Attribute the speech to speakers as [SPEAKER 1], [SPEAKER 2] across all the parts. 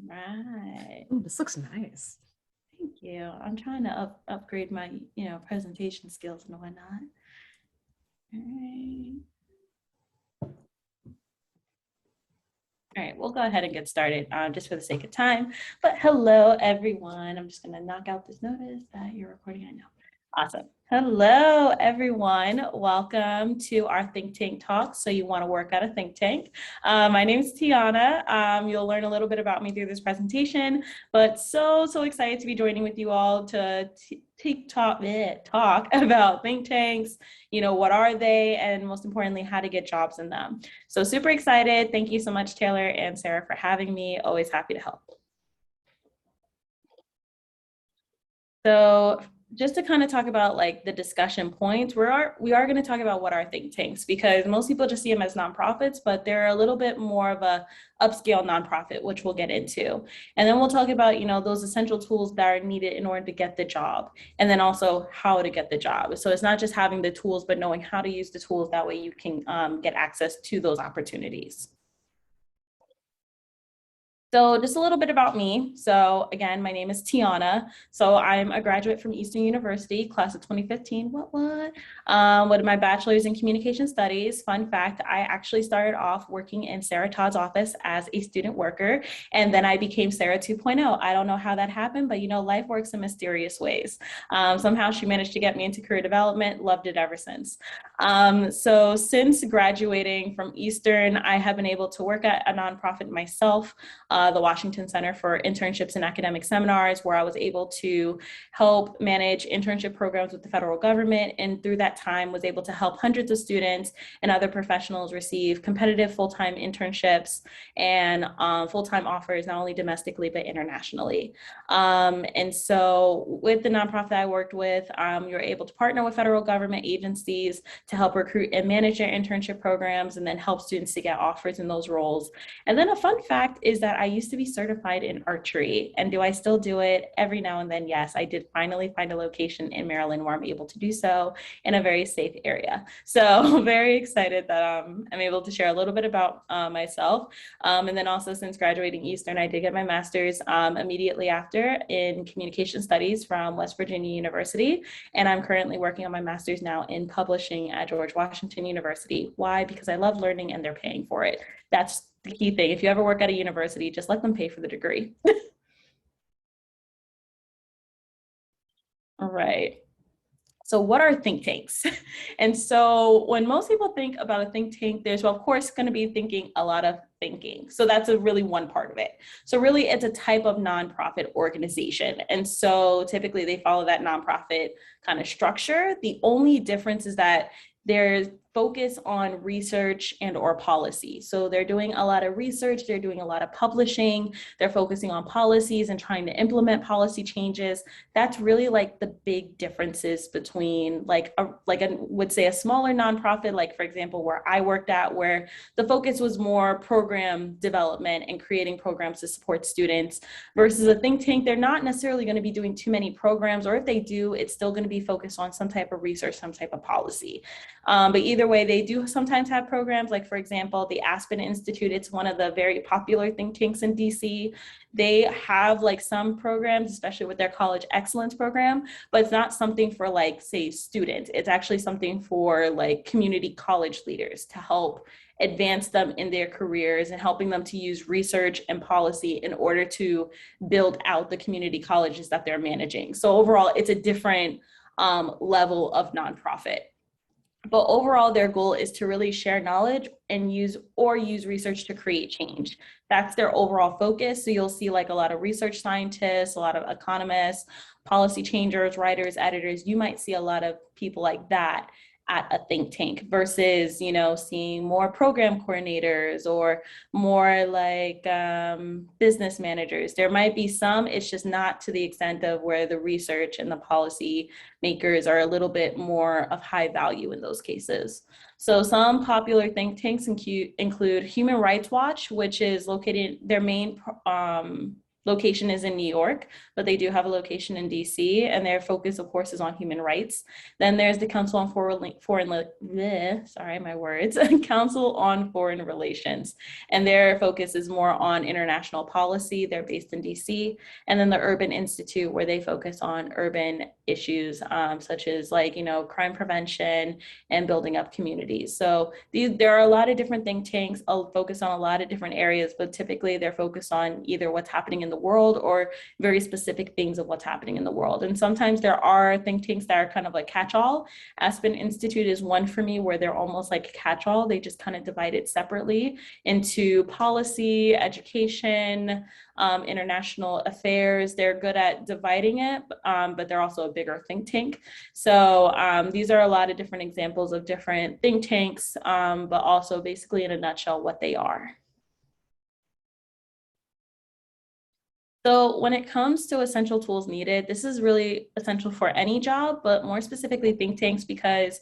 [SPEAKER 1] Right.
[SPEAKER 2] Ooh, this looks nice.
[SPEAKER 1] Thank you. I'm trying to upgrade my, presentation skills and whatnot. All right. All right, we'll go ahead and get started just for the sake of time. But hello, everyone. I'm just going to knock out this notice that you're recording. I know. Awesome. Hello, everyone. Welcome to our think tank talk. So you want to work at a think tank. My name is Tyana. You'll learn a little bit about me through this presentation, but so excited to be joining with you all to talk about think tanks, what are they, and most importantly, how to get jobs in them. So super excited. Thank you so much, Taylor and Sarah, for having me. Always happy to help. So just to kind of talk about like the discussion points, we are going to talk about what are think tanks, because most people just see them as nonprofits, but they're a little bit more of a upscale nonprofit, which we'll get into. And then we'll talk about, those essential tools that are needed in order to get the job, and then also how to get the job. So it's not just having the tools, but knowing how to use the tools. That way you can get access to those opportunities. So just a little bit about me. So again, my name is Tyana. So I'm a graduate from Eastern University, class of 2015. With my bachelor's in communication studies. Fun fact, I actually started off working in Sarah Todd's office as a student worker, and then I became Sarah 2.0. I don't know how that happened, but life works in mysterious ways. Somehow she managed to get me into career development, loved it ever since. So since graduating from Eastern, I have been able to work at a nonprofit myself, the Washington Center for Internships and Academic Seminars, where I was able to help manage internship programs with the federal government. And through that time was able to help hundreds of students and other professionals receive competitive full-time internships and full-time offers, not only domestically, but internationally. And so with the nonprofit I worked with, you're able to partner with federal government agencies to help recruit and manage their internship programs, and then help students to get offers in those roles. And then a fun fact is that I used to be certified in archery. And do I still do it? Every now and then, yes. I did finally find a location in Maryland where I'm able to do so in a very safe area. So very excited that I'm able to share a little bit about myself. And then also, since graduating Eastern, I did get my master's immediately after in communication studies from West Virginia University. And I'm currently working on my master's now in publishing at George Washington University. Why? Because I love learning and they're paying for it. That's the key thing. If you ever work at a university, just let them pay for the degree. All right. So what are think tanks? And so when most people think about a think tank, there's, well, of course, going to be thinking a lot of thinking. So that's a really one part of it. So really it's a type of nonprofit organization. And so typically they follow that nonprofit kind of structure. The only difference is that there's focus on research and or policy. So they're doing a lot of research, they're doing a lot of publishing, they're focusing on policies and trying to implement policy changes. That's really like the big differences between like I would say a smaller nonprofit, like for example, where I worked at, where the focus was more program development and creating programs to support students, versus a think tank. They're not necessarily going to be doing too many programs, or if they do, it's still going to be focused on some type of research, some type of policy. But either way, they do sometimes have programs, like for example, the Aspen Institute. It's one of the very popular think tanks in DC. They have like some programs, especially with their college excellence program, but it's not something for like, say, students. It's actually something for like community college leaders to help advance them in their careers and helping them to use research and policy in order to build out the community colleges that they're managing. So overall, it's a different level of nonprofit. But overall, their goal is to really share knowledge and use research to create change. That's their overall focus. So you'll see like a lot of research scientists, a lot of economists, policy changers, writers, editors. You might see a lot of people like that at a think tank versus, seeing more program coordinators or more like business managers. There might be some, it's just not to the extent of where the research and the policy makers are a little bit more of high value in those cases. So some popular think tanks include Human Rights Watch, which is located, their main location is in New York, but they do have a location in DC, and their focus, of course, is on human rights. Then there's the Council on sorry, my words, Council on Foreign Relations, and their focus is more on international policy. They're based in DC. And then the Urban Institute, where they focus on urban issues, such as like, crime prevention and building up communities. So there are a lot of different think tanks focus on a lot of different areas, but typically they're focused on either what's happening in the world or very specific things of what's happening in the world. And sometimes there are think tanks that are kind of like catch-all. Aspen Institute is one for me where they're almost like catch-all. They just kind of divide it separately into policy, education, international affairs. They're good at dividing it, but they're also a bigger think tank. So these are a lot of different examples of different think tanks, but also basically in a nutshell what they are. So when it comes to essential tools needed, this is really essential for any job, but more specifically think tanks, because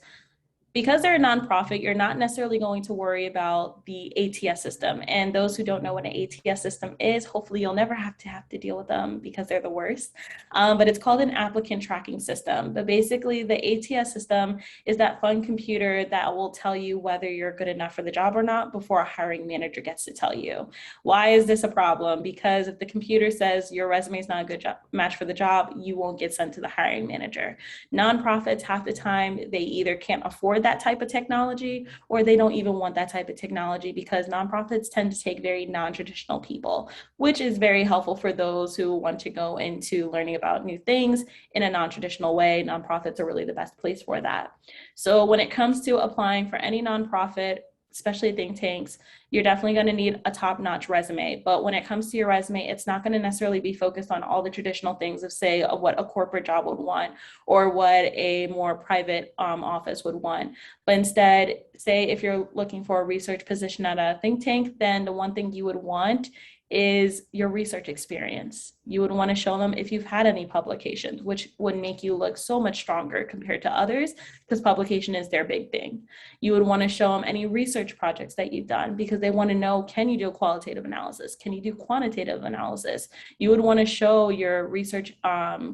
[SPEAKER 1] they're a nonprofit, you're not necessarily going to worry about the ATS system. And those who don't know what an ATS system is, hopefully you'll never have to deal with them because they're the worst. But it's called an applicant tracking system. But basically the ATS system is that fun computer that will tell you whether you're good enough for the job or not before a hiring manager gets to tell you. Why is this a problem? Because if the computer says your resume is not a good match for the job, you won't get sent to the hiring manager. Nonprofits, half the time, they either can't afford that type of technology, or they don't even want that type of technology, because nonprofits tend to take very non-traditional people, which is very helpful for those who want to go into learning about new things in a non-traditional way. Nonprofits are really the best place for that. So when it comes to applying for any nonprofit, especially think tanks, you're definitely going to need a top-notch resume. But when it comes to your resume, it's not going to necessarily be focused on all the traditional things of, say, of what a corporate job would want or what a more private office would want. But instead, say if you're looking for a research position at a think tank, then the one thing you would want is your research experience. You would want to show them if you've had any publications, which would make you look so much stronger compared to others, because publication is their big thing. You would want to show them any research projects that you've done, because they want to know, can you do qualitative analysis? Can you do quantitative analysis? You would want to show your research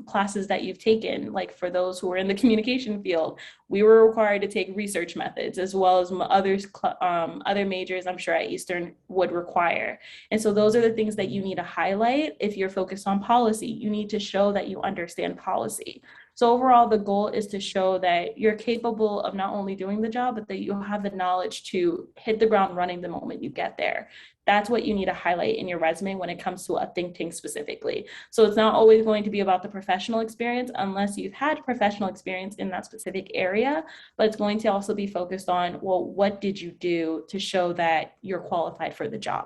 [SPEAKER 1] classes that you've taken. Like for those who are in the communication field, we were required to take research methods, as well as other majors I'm sure at Eastern would require. And so those are the things that you need to highlight. If you're focused on policy, you need to show that you understand policy. So overall, the goal is to show that you're capable of not only doing the job, but that you have the knowledge to hit the ground running the moment you get there. That's what you need to highlight in your resume when it comes to a think tank specifically. So it's not always going to be about the professional experience unless you've had professional experience in that specific area, but it's going to also be focused on, well, what did you do to show that you're qualified for the job?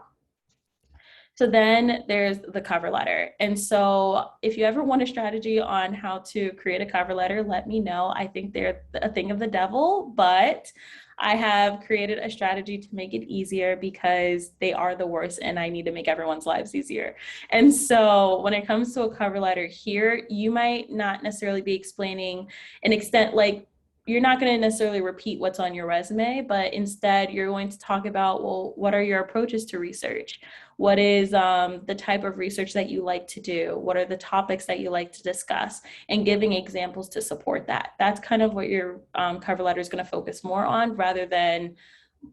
[SPEAKER 1] So then there's the cover letter. And so if you ever want a strategy on how to create a cover letter, let me know. I think they're a thing of the devil, but I have created a strategy to make it easier, because they are the worst and I need to make everyone's lives easier. And so when it comes to a cover letter here, you might not necessarily be explaining an extent, like you're not going to necessarily repeat what's on your resume, but instead you're going to talk about, well, what are your approaches to research? What is the type of research that you like to do? What are the topics that you like to discuss? And giving examples to support that. That's kind of what your cover letter is going to focus more on, rather than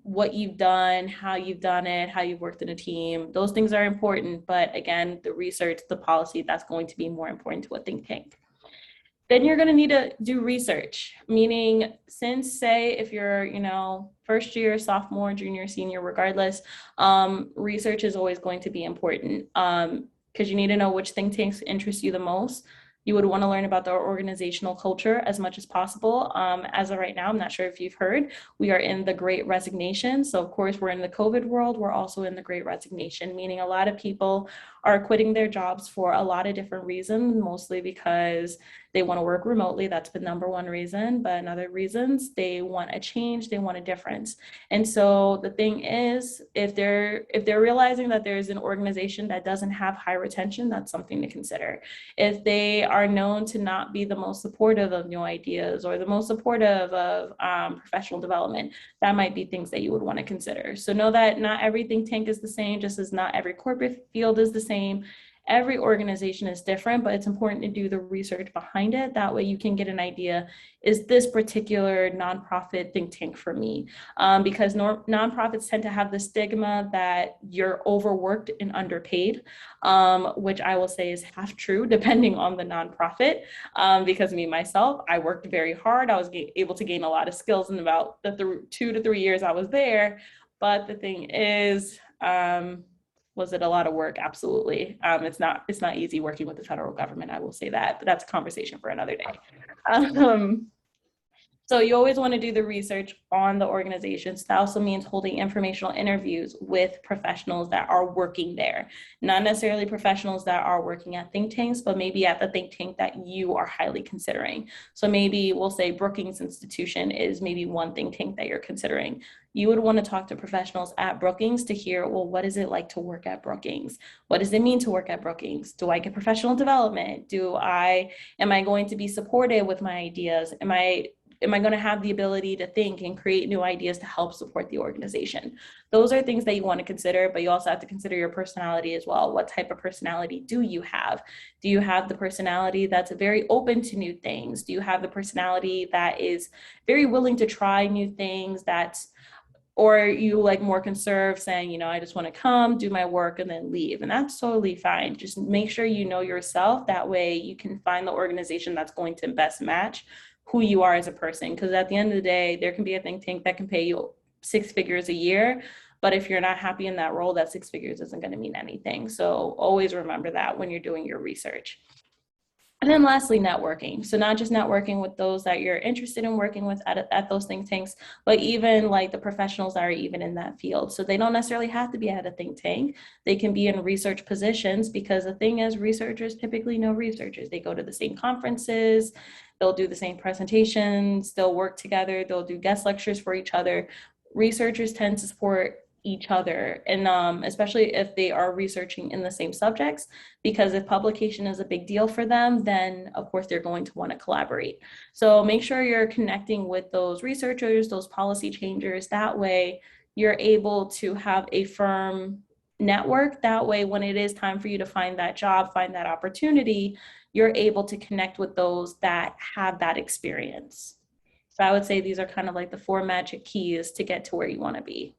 [SPEAKER 1] what you've done, how you've done it, how you've worked in a team. Those things are important, but again, the research, the policy, that's going to be more important to a think tank. Then you're going to need to do research, meaning since, say, if you're, first year, sophomore, junior, senior, regardless, research is always going to be important, because you need to know which think tanks interest you the most. You would want to learn about their organizational culture as much as possible. As of right now, I'm not sure if you've heard, we are in the Great Resignation. So of course, we're in the COVID world. We're also in the Great Resignation, meaning a lot of people are quitting their jobs for a lot of different reasons, mostly because they want to work remotely. That's the number one reason. But in other reasons, they want a change, they want a difference. And so the thing is, if they're realizing that there's an organization that doesn't have high retention, that's something to consider. If they are known to not be the most supportive of new ideas or the most supportive of professional development, that might be things that you would want to consider. So know that not every think tank is the same, just as not every corporate field is the same. Every organization is different, but it's important to do the research behind it. That way you can get an idea, is this particular nonprofit think tank for me? Because nonprofits tend to have the stigma that you're overworked and underpaid, which I will say is half true depending on the nonprofit. Because me, myself, I worked very hard. I was able to gain a lot of skills in about the 2 to 3 years I was there. But the thing is, was it a lot of work? Absolutely. It's not easy working with the federal government. I will say that, but that's a conversation for another day. So you always want to do the research on the organizations. That also means holding informational interviews with professionals that are working there, not necessarily professionals that are working at think tanks, but maybe at the think tank that you are highly considering. So maybe we'll say Brookings Institution is maybe one think tank that you're considering. You would want to talk to professionals at Brookings to hear, well, what is it like to work at Brookings? What does it mean to work at Brookings? Do I get professional development? Am I going to be supported with my ideas? Am I going to have the ability to think and create new ideas to help support the organization? Those are things that you want to consider, but you also have to consider your personality as well. What type of personality do you have? Do you have the personality that's very open to new things? Do you have the personality that is very willing to try new things, or you like more conserved, saying, you know, I just want to come, do my work, and then leave? And that's totally fine. Just make sure you know yourself. That way you can find the organization that's going to best match who you are as a person. Because at the end of the day, there can be a think tank that can pay you 6 figures a year, but if you're not happy in that role, that 6 figures isn't going to mean anything. So always remember that when you're doing your research. And then lastly, networking. So not just networking with those that you're interested in working with at those think tanks, but even like the professionals that are even in that field. So they don't necessarily have to be at a think tank. They can be in research positions, because the thing is, researchers typically know researchers. They go to the same conferences, they'll do the same presentations, they'll work together, they'll do guest lectures for each other. Researchers tend to support each other, and especially if they are researching in the same subjects, because if publication is a big deal for them, then of course they're going to want to collaborate. So make sure you're connecting with those researchers, those policy changers. That way you're able to have a firm network. That way, when it is time for you to find that job, find that opportunity, you're able to connect with those that have that experience. So I would say these are kind of like the 4 magic keys to get to where you want to be.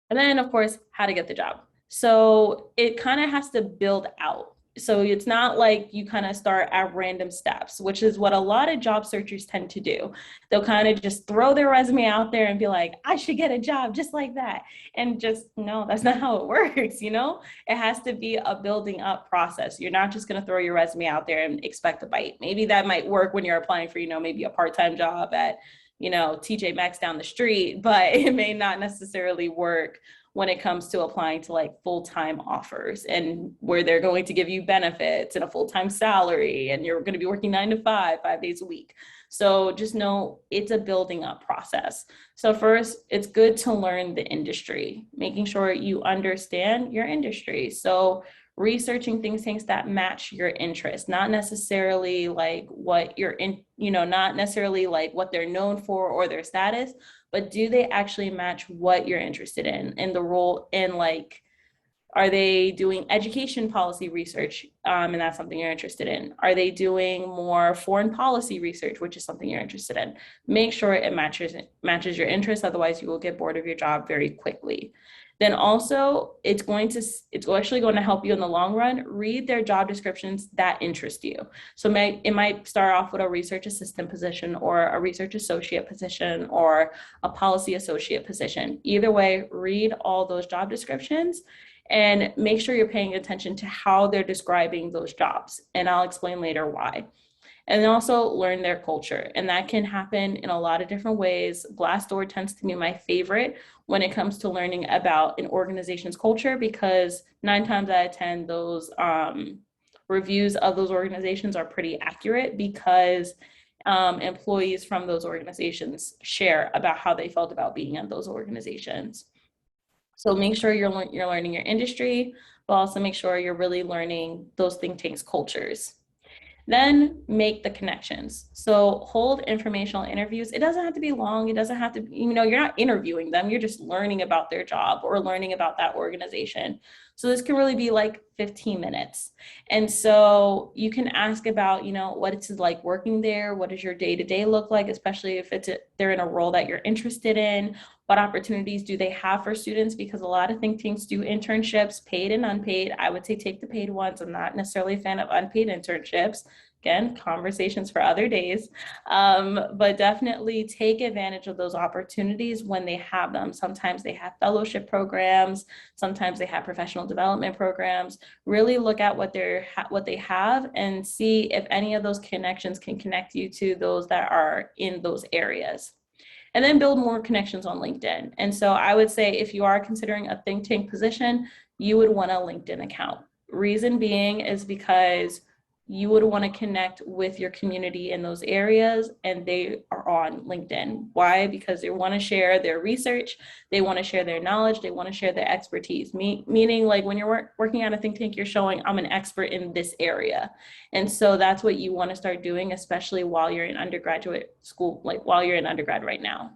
[SPEAKER 1] And then, of course, how to get the job. So it kind of has to build out. So it's not like you kind of start at random steps, which is what a lot of job searchers tend to do. They'll kind of just throw their resume out there and be like, I should get a job just like that. And just, no, that's not how it works. You know, it has to be a building up process. You're not just going to throw your resume out there and expect a bite. Maybe that might work when you're applying for, maybe a part-time job at, TJ Maxx down the street, but it may not necessarily work when it comes to applying to like full-time offers, and where they're going to give you benefits and a full-time salary, and you're going to be working 9 to 5, 5 days a week. So just know it's a building up process. So first, it's good to learn the industry, making sure you understand your industry. So researching think tanks that match your interests, not necessarily like what you're in, not necessarily like what they're known for or their status, but do they actually match what you're interested in the role in, like, are they doing education policy research? And that's something you're interested in. Are they doing more foreign policy research, which is something you're interested in? Make sure it matches your interests. Otherwise, you will get bored of your job very quickly. Then also, it's actually going to help you in the long run. Read their job descriptions that interest you. So it might start off with a research assistant position, or a research associate position, or a policy associate position. Either way, read all those job descriptions and make sure you're paying attention to how they're describing those jobs. And I'll explain later why. And then also learn their culture. And that can happen in a lot of different ways. Glassdoor tends to be my favorite when it comes to learning about an organization's culture, because 9 times out of 10, those reviews of those organizations are pretty accurate, because employees from those organizations share about how they felt about being at those organizations. So make sure you're learning your industry, but also make sure you're really learning those think tanks' cultures. Then make the connections. So hold informational interviews. It doesn't have to be long. It doesn't have to, you're not interviewing them. You're just learning about their job or learning about that organization. So this can really be like 15 minutes. And so you can ask about, what it's like working there. What does your day-to-day look like, especially if they're in a role that you're interested in? What opportunities do they have for students? Because a lot of think tanks do internships, paid and unpaid. I would say take the paid ones. I'm not necessarily a fan of unpaid internships. Again, conversations for other days, but definitely take advantage of those opportunities when they have them. Sometimes they have fellowship programs, sometimes they have professional development programs. Really look at what they have and see if any of those connections can connect you to those that are in those areas. And then build more connections on LinkedIn. And so I would say if you are considering a think tank position, you would want a LinkedIn account. Reason being is because you would want to connect with your community in those areas, and they are on LinkedIn. Why? Because they want to share their research, they want to share their knowledge, they want to share their expertise. Meaning, like when you're working at a think tank, you're showing I'm an expert in this area. And so that's what you want to start doing, especially while you're in undergraduate school, like while you're in undergrad right now.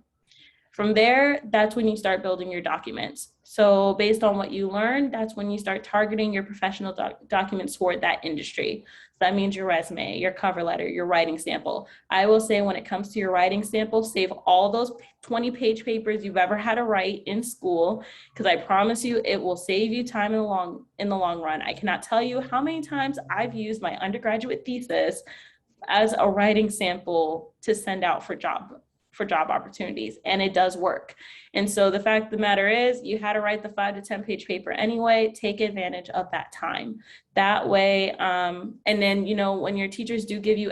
[SPEAKER 1] From there, that's when you start building your documents. So based on what you learn, that's when you start targeting your professional documents toward that industry. So that means your resume, your cover letter, your writing sample. I will say when it comes to your writing sample, save all those 20-page papers you've ever had to write in school, because I promise you it will save you time in the long run. I cannot tell you how many times I've used my undergraduate thesis as a writing sample to send out for job opportunities, and it does work. And so the fact of the matter is you had to write the 5 to 10 page paper anyway. Take advantage of that time that way. And then when your teachers do give you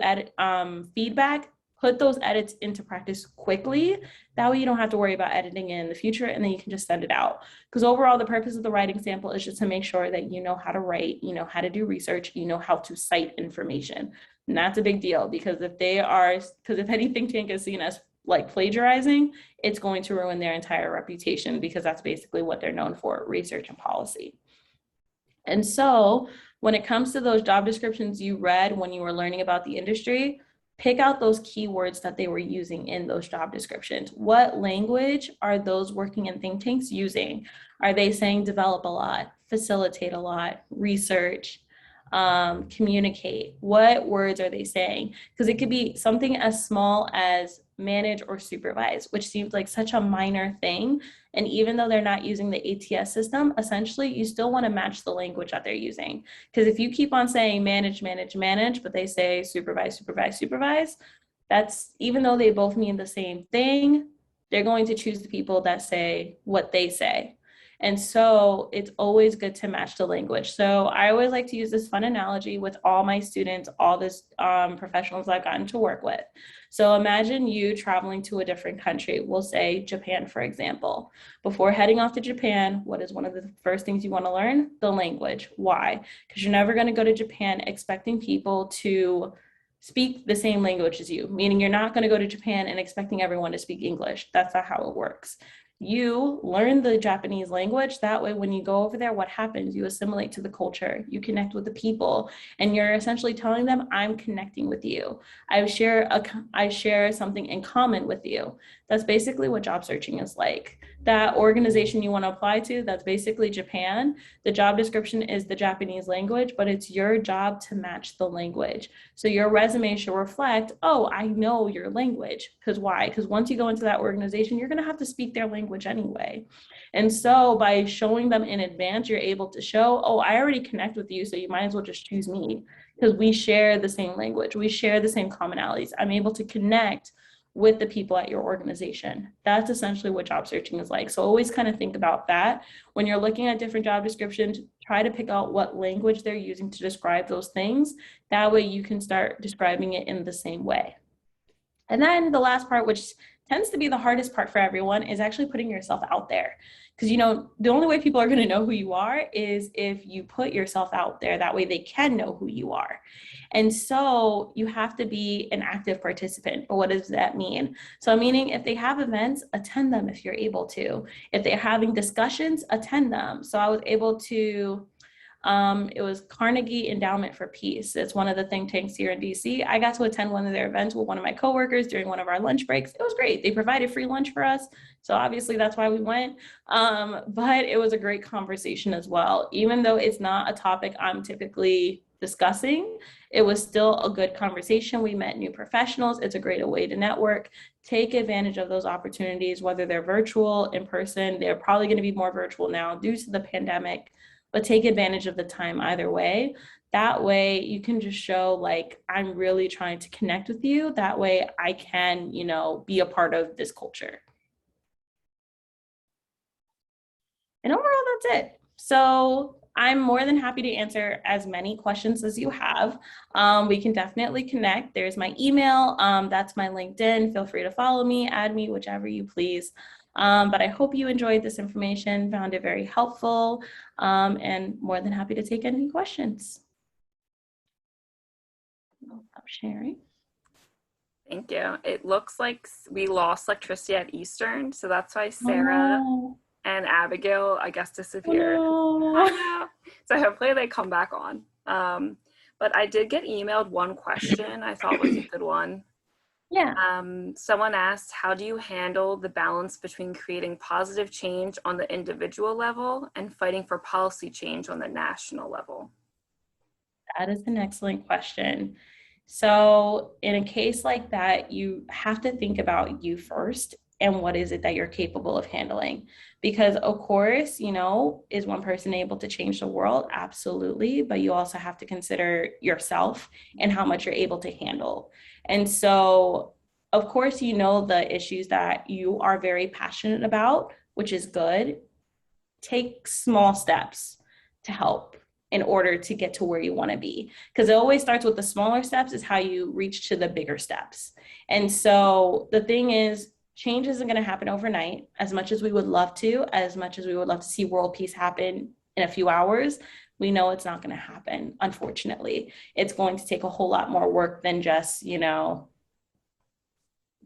[SPEAKER 1] feedback, put those edits into practice quickly. That way you don't have to worry about editing in the future, and then you can just send it out. Because overall, the purpose of the writing sample is just to make sure that you know how to write, you know how to do research, you know how to cite information. And that's a big deal, because if any think tank is seen as like plagiarizing, it's going to ruin their entire reputation, because that's basically what they're known for, research and policy. And so when it comes to those job descriptions you read when you were learning about the industry, pick out those keywords that they were using in those job descriptions. What language are those working in think tanks using? Are they saying develop a lot, facilitate a lot, research, communicate? What words are they saying? Because it could be something as small as manage or supervise, which seems like such a minor thing. And even though they're not using the ATS system, essentially you still want to match the language that they're using. Because if you keep on saying manage, manage, manage, but they say supervise, supervise, supervise, that's, even though they both mean the same thing, they're going to choose the people that say what they say. And so it's always good to match the language. So I always like to use this fun analogy with all my students, all this professionals I've gotten to work with. So imagine you traveling to a different country. We'll say Japan, for example. Before heading off to Japan, what is one of the first things you want to learn? The language. Why? Because you're never going to go to Japan expecting people to speak the same language as you, meaning you're not going to go to Japan and expecting everyone to speak English. That's not how it works. You learn the Japanese language. That way, when you go over there, what happens? You assimilate to the culture, you connect with the people, and you're essentially telling them, I'm connecting with you. I share something in common with you. That's basically what job searching is like. That organization you want to apply to, that's basically Japan. The job description is the Japanese language, but it's your job to match the language. So your resume should reflect, oh, I know your language. Because why? Because once you go into that organization, you're going to have to speak their language anyway. And so by showing them in advance, you're able to show, oh, I already connect with you, so you might as well just choose me, because we share the same language. We share the same commonalities. I'm able to connect with the people at your organization. That's essentially what job searching is like. So always kind of think about that. When you're looking at different job descriptions, try to pick out what language they're using to describe those things. That way you can start describing it in the same way. And then the last part, which tends to be the hardest part for everyone, is actually putting yourself out there. Because, the only way people are going to know who you are is if you put yourself out there. That way they can know who you are. And so you have to be an active participant. What does that mean? So meaning if they have events, attend them if you're able to. If they're having discussions, attend them. So I was able to It was Carnegie Endowment for Peace. It's one of the think tanks here in DC. I got to attend one of their events with one of my coworkers during one of our lunch breaks. It was great. They provided free lunch for us. So obviously that's why we went. But it was a great conversation as well. Even though it's not a topic I'm typically discussing, it was still a good conversation. We met new professionals. It's a great way to network. Take advantage of those opportunities, whether they're virtual, in person. They're probably going to be more virtual now due to the pandemic, but take advantage of the time either way. That way you can just show like, I'm really trying to connect with you. That way I can, be a part of this culture. And overall, that's it. So I'm more than happy to answer as many questions as you have. We can definitely connect. There's my email. That's my LinkedIn. Feel free to follow me, add me, whichever you please. But I hope you enjoyed this information, found it very helpful, and more than happy to take any questions. I'm sharing.
[SPEAKER 2] Thank you. It looks like we lost electricity at Eastern, so that's why Sarah and Abigail, I guess, disappeared. I know. So hopefully they come back on. But I did get emailed one question I thought was a good one.
[SPEAKER 1] Yeah.
[SPEAKER 2] Someone asked, how do you handle the balance between creating positive change on the individual level and fighting for policy change on the national level?
[SPEAKER 1] That is an excellent question. So in a case like that, you have to think about you first and what is it that you're capable of handling. Because of course, is one person able to change the world? Absolutely. But you also have to consider yourself and how much you're able to handle. And so, of course, the issues that you are very passionate about, which is good. Take small steps to help in order to get to where you want to be. Because it always starts with the smaller steps is how you reach to the bigger steps. And so the thing is, change isn't going to happen overnight. As much as we would love to, as much as we would love to see world peace happen in a few hours, we know it's not going to happen, unfortunately. It's going to take a whole lot more work than just,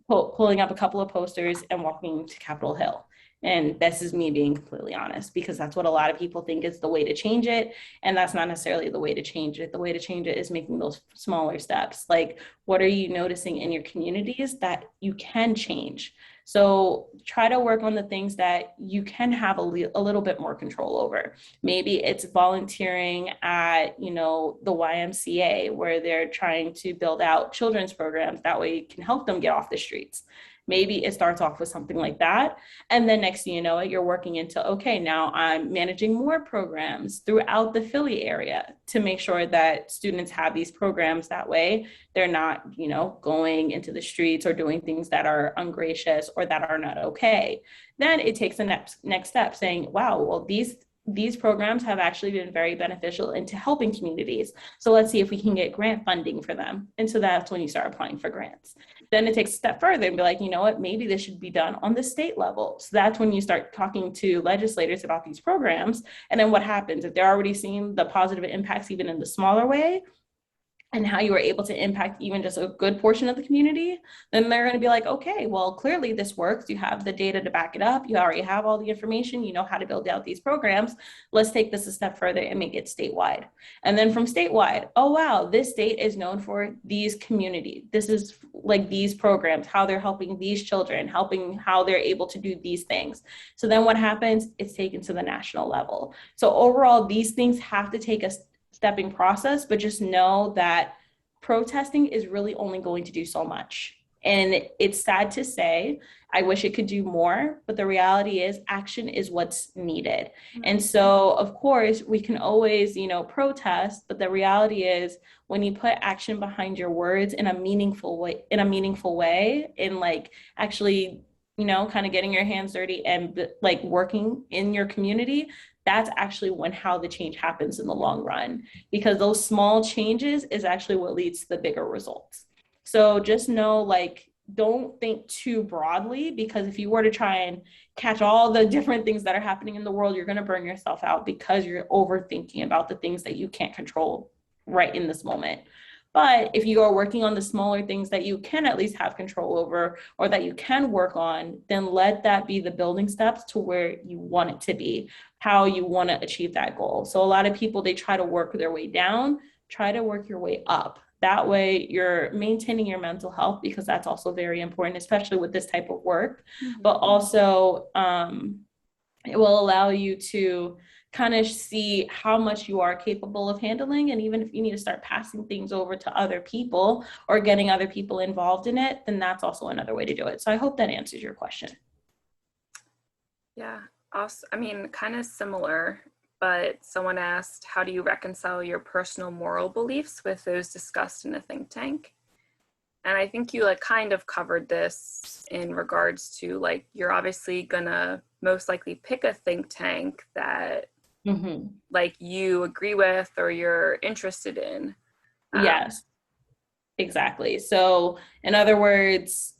[SPEAKER 1] pulling up a couple of posters and walking to Capitol Hill. And this is me being completely honest, because that's what a lot of people think is the way to change it. And that's not necessarily the way to change it. The way to change it is making those smaller steps. Like, what are you noticing in your communities that you can change? So try to work on the things that you can have a little bit more control over. Maybe it's volunteering at, the YMCA, where they're trying to build out children's programs. That way you can help them get off the streets. Maybe it starts off with something like that. And then next thing you know it, you're working into, okay, now I'm managing more programs throughout the Philly area to make sure that students have these programs. That way they're not, going into the streets or doing things that are ungracious or that are not okay. Then it takes the next step saying, wow, well, these programs have actually been very beneficial into helping communities. So let's see if we can get grant funding for them. And so that's when you start applying for grants. Then it takes a step further and be like, you know what, maybe this should be done on the state level. So that's when you start talking to legislators about these programs. And then what happens if they're already seeing the positive impacts, even in the smaller way, and how you were able to impact even just a good portion of the community, then they're going to be like, okay, well, clearly this works. You have the data to back it up. You already have all the information. You know how to build out these programs. Let's take this a step further and make it statewide. And then from statewide, oh, wow, this state is known for these communities. This is like these programs, how they're helping these children, helping how they're able to do these things. So then what happens? It's taken to the national level. So overall, these things have to take a stepping process, but just know that protesting is really only going to do so much. And it's sad to say, I wish it could do more, but the reality is action is what's needed. And so, of course, we can always, protest, but the reality is when you put action behind your words in a meaningful way, in like actually, kind of getting your hands dirty and like working in your community, that's actually how the change happens in the long run, because those small changes is actually what leads to the bigger results. So just know, like, don't think too broadly, because if you were to try and catch all the different things that are happening in the world, you're going to burn yourself out because you're overthinking about the things that you can't control right in this moment. But if you are working on the smaller things that you can at least have control over or that you can work on, then let that be the building steps to where you want it to be, how you want to achieve that goal. So a lot of people, they try to work their way down, try to work your way up. That way you're maintaining your mental health, because that's also very important, especially with this type of work. But also it will allow you to kind of see how much you are capable of handling. And even if you need to start passing things over to other people or getting other people involved in it, then that's also another way to do it. So I hope that answers your question.
[SPEAKER 2] Yeah, also, I mean, kind of similar, but someone asked, how do you reconcile your personal moral beliefs with those discussed in a think tank? And I think you like kind of covered this in regards to like, you're obviously gonna most likely pick a think tank that like you agree with or you're interested in.
[SPEAKER 1] Yes, exactly. So in other words,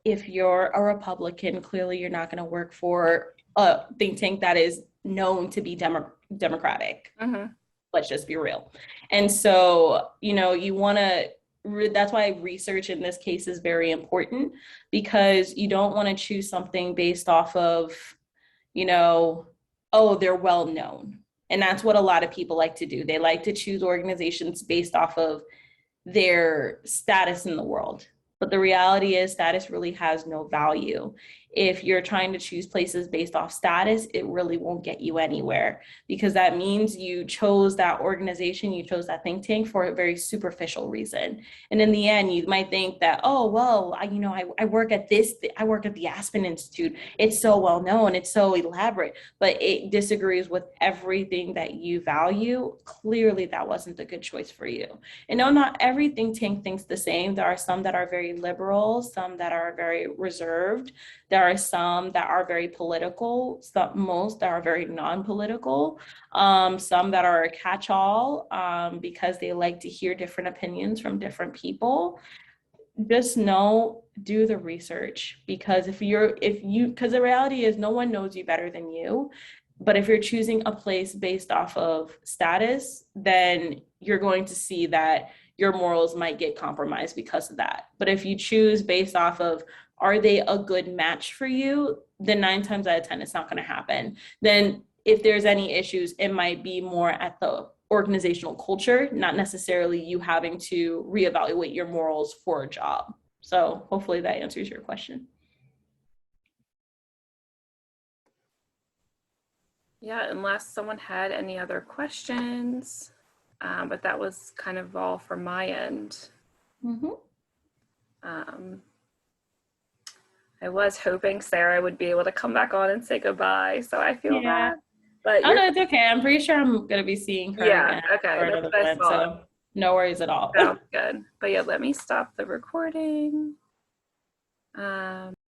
[SPEAKER 1] if you're a Republican, clearly you're not going to work for a think tank that is known to be Democratic. Let's just be real. And so, you want to, that's why research in this case is very important, because you don't want to choose something based off of, oh, they're well known. And that's what a lot of people like to do. They like to choose organizations based off of their status in the world. But the reality is, status really has no value. If you're trying to choose places based off status, it really won't get you anywhere, because that means you chose that organization, you chose that think tank for a very superficial reason. And in the end, you might think that, oh, well, I work at I work at the Aspen Institute. It's so well known, it's so elaborate, but it disagrees with everything that you value. Clearly, that wasn't a good choice for you. And no, not every think tank thinks the same. There are some that are very liberal, some that are very reserved. There are some that are very political, most that are very non-political, some that are a catch-all because they like to hear different opinions from different people. Just do the research, because because the reality is no one knows you better than you. But if you're choosing a place based off of status, then you're going to see that your morals might get compromised because of that. But if you choose based off of, are they a good match for you, then 9 times out of 10, it's not going to happen. Then if there's any issues, it might be more at the organizational culture, not necessarily you having to reevaluate your morals for a job. So hopefully that answers your question.
[SPEAKER 2] Yeah, unless someone had any other questions, but that was kind of all from my end. I was hoping Sarah would be able to come back on and say goodbye, so I feel bad. But
[SPEAKER 1] no, it's okay. I'm pretty sure I'm gonna be seeing her again.
[SPEAKER 2] Okay, that's what I thought.
[SPEAKER 1] So no worries at all.
[SPEAKER 2] Sounds good. But yeah, let me stop the recording.